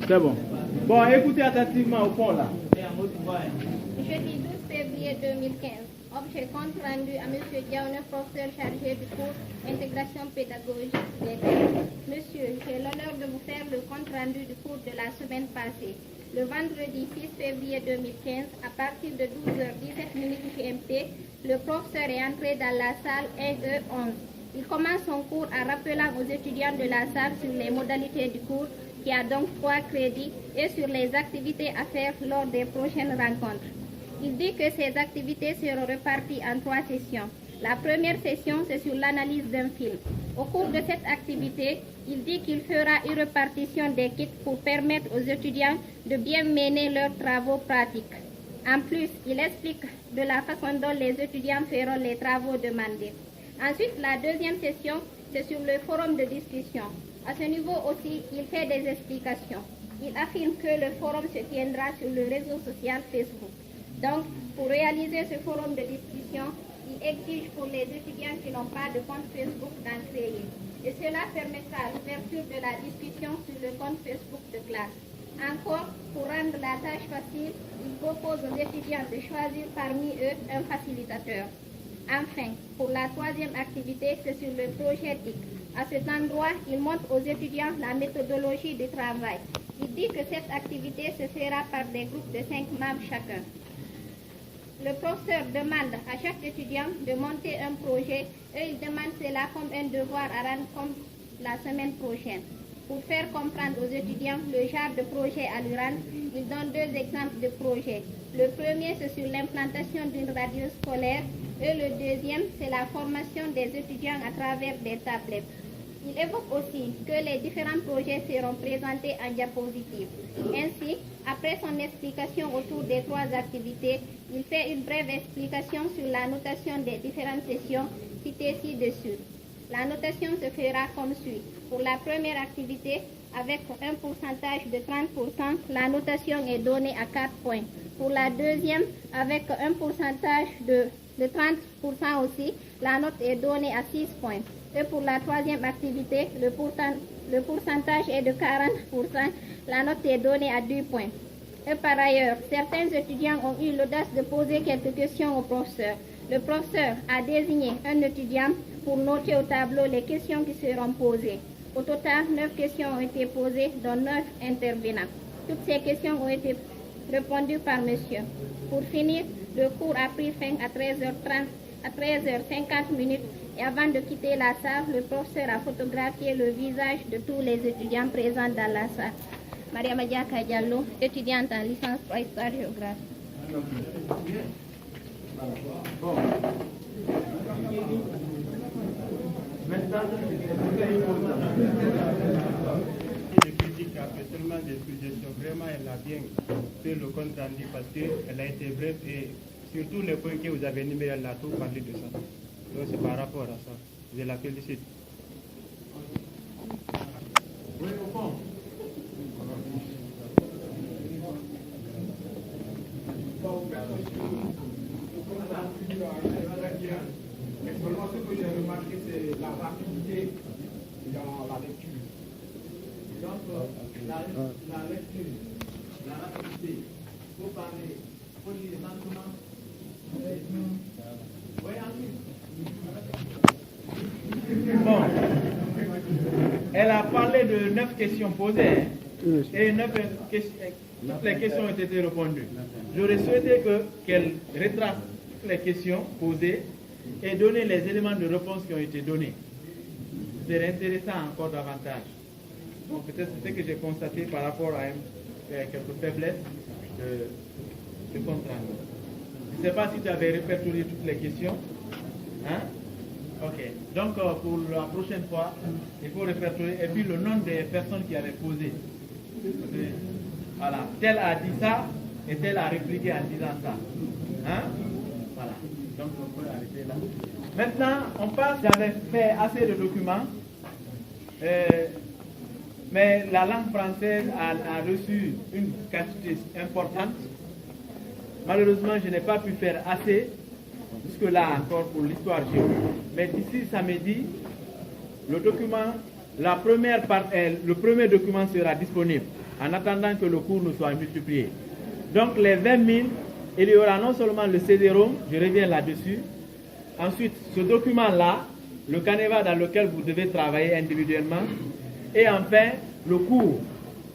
C'est bon. Bon, écoutez attentivement au fond là. Jeudi 12 février 2015. Objet compte rendu à M. Diaoune, professeur chargé du cours Intégration pédagogique des élèves. Monsieur, j'ai l'honneur de vous faire le compte rendu du cours de la semaine passée. Le vendredi 6 février 2015, à partir de 12h17 GMT, le professeur est entré dans la salle 1E11. Il commence son cours en rappelant aux étudiants de la salle sur les modalités du cours, qui a donc 3 crédits, et sur les activités à faire lors des prochaines rencontres. Il dit que ces activités seront réparties en 3 sessions. La première session, c'est sur l'analyse d'un film. Au cours de cette activité, il dit qu'il fera une répartition des kits pour permettre aux étudiants de bien mener leurs travaux pratiques. En plus, il explique de la façon dont les étudiants feront les travaux demandés. Ensuite, la deuxième session, c'est sur le forum de discussion. À ce niveau aussi, il fait des explications. Il affirme que le forum se tiendra sur le réseau social Facebook. Donc, pour réaliser ce forum de discussion, il exige pour les étudiants qui n'ont pas de compte Facebook d'en créer. Et cela permettra l'ouverture de la discussion sur le compte Facebook de classe. Encore, pour rendre la tâche facile, il propose aux étudiants de choisir parmi eux un facilitateur. Enfin, pour la troisième activité, c'est sur le projet TIC. À cet endroit, il montre aux étudiants la méthodologie du travail. Il dit que cette activité se fera par des groupes de 5 membres chacun. Le professeur demande à chaque étudiant de monter un projet et il demande cela comme un devoir à rendre compte la semaine prochaine. Pour faire comprendre aux étudiants le genre de projet à lui rendre, il donne 2 exemples de projets. Le premier, c'est sur l'implantation d'une radio scolaire et le deuxième, c'est la formation des étudiants à travers des tablettes. Il évoque aussi que les différents projets seront présentés en diapositive. Ainsi, après son explication autour des 3 activités, il fait une brève explication sur la notation des différentes sessions citées ci-dessus. La notation se fera comme suit. Pour la première activité, avec un pourcentage de 30%, la notation est donnée à 4 points. Pour la deuxième, avec un pourcentage de 30% aussi, la note est donnée à 6 points. Et pour la troisième activité, le pourcentage est de 40%, la note est donnée à 10 points. Et par ailleurs, certains étudiants ont eu l'audace de poser quelques questions au professeur. Le professeur a désigné un étudiant pour noter au tableau les questions qui seront posées. Au total, 9 questions ont été posées, dont 9 intervenants. Toutes ces questions ont été répondues par monsieur. Pour finir, le cours a pris fin à 13h50 et avant de quitter la salle, le professeur a photographié le visage de tous les étudiants présents dans la salle. Maria Madiaka Diallo, étudiante en licence 3 histoire-géographie. Bon. Maintenant, je critique absolument des suggestions. Vraiment, elle a bien fait le compte rendu parce qu'elle a été brève et surtout les points que vous avez énumérés, elle a tout parlé de ça. Donc c'est par rapport à ça. Je la félicite. oui, au fond. Ce que j'ai remarqué, c'est la rapidité dans la lecture. Donc, la lecture, la rapidité, il faut parler, il faut lire lentement. Bon. Elle a parlé de 9 questions posées. Et 9 questions, toutes les questions ont été répondues. J'aurais souhaité qu'elle retrace toutes les questions posées et donner les éléments de réponse qui ont été donnés. C'est intéressant encore davantage. Donc peut-être c'est ce que j'ai constaté par rapport à quelques faiblesses de compte rendu. Je ne sais pas si tu avais répertorié toutes les questions. Hein? Ok. Donc pour la prochaine fois, il faut répertorier et puis le nom des personnes qui avaient posé. Voilà. Tel a dit ça et tel a répliqué en disant ça. Hein? Voilà. Donc on peut arrêter là. Maintenant, on passe, j'avais fait assez de documents, mais la langue française a reçu une quantité importante. Malheureusement, je n'ai pas pu faire assez, jusque-là encore pour l'histoire géo. Mais d'ici samedi, le document, le premier document sera disponible. en attendant que le cours nous soit multiplié. Donc les 20 000, il y aura non seulement le CD-ROM, je reviens là-dessus, ensuite ce document-là, le canevas dans lequel vous devez travailler individuellement, et enfin le cours,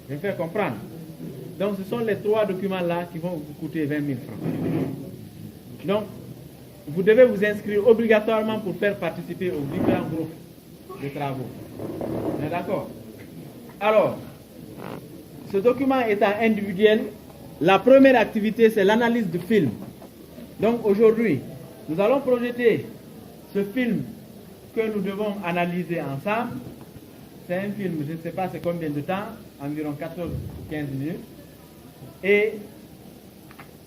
je vais faire comprendre. Donc ce sont les 3 documents-là qui vont vous coûter 20 000 francs. Donc vous devez vous inscrire obligatoirement pour faire participer aux différents groupes de travaux. On est d'accord? Alors, ce document étant individuel, la première activité, c'est l'analyse du film. Donc aujourd'hui, nous allons projeter ce film que nous devons analyser ensemble. C'est un film, je ne sais pas c'est combien de temps, environ 14-15 minutes. Et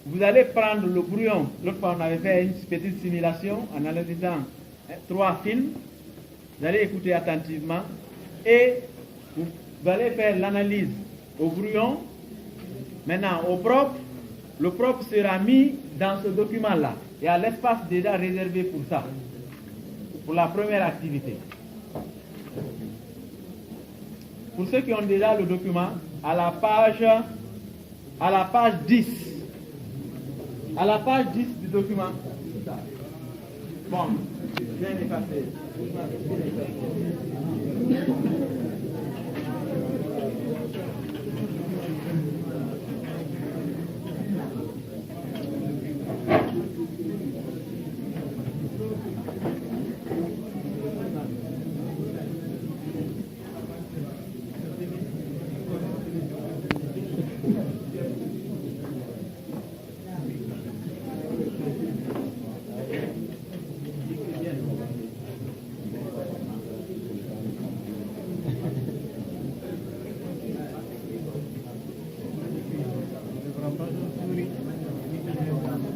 vous allez prendre le brouillon. L'autre fois, on avait fait une petite simulation en analysant 3 films. Vous allez écouter attentivement et vous allez faire l'analyse au brouillon. Maintenant, au propre, le propre sera mis dans ce document-là. Il y a l'espace déjà réservé pour ça, pour la première activité. Pour ceux qui ont déjà le document, à la page 10. À la page 10 du document. Bon, bien effacé.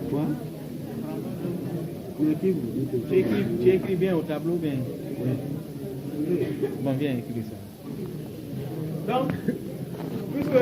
Quoi? Tu écris bien au tableau, bien. Bon, viens écrire ça. Donc, puisque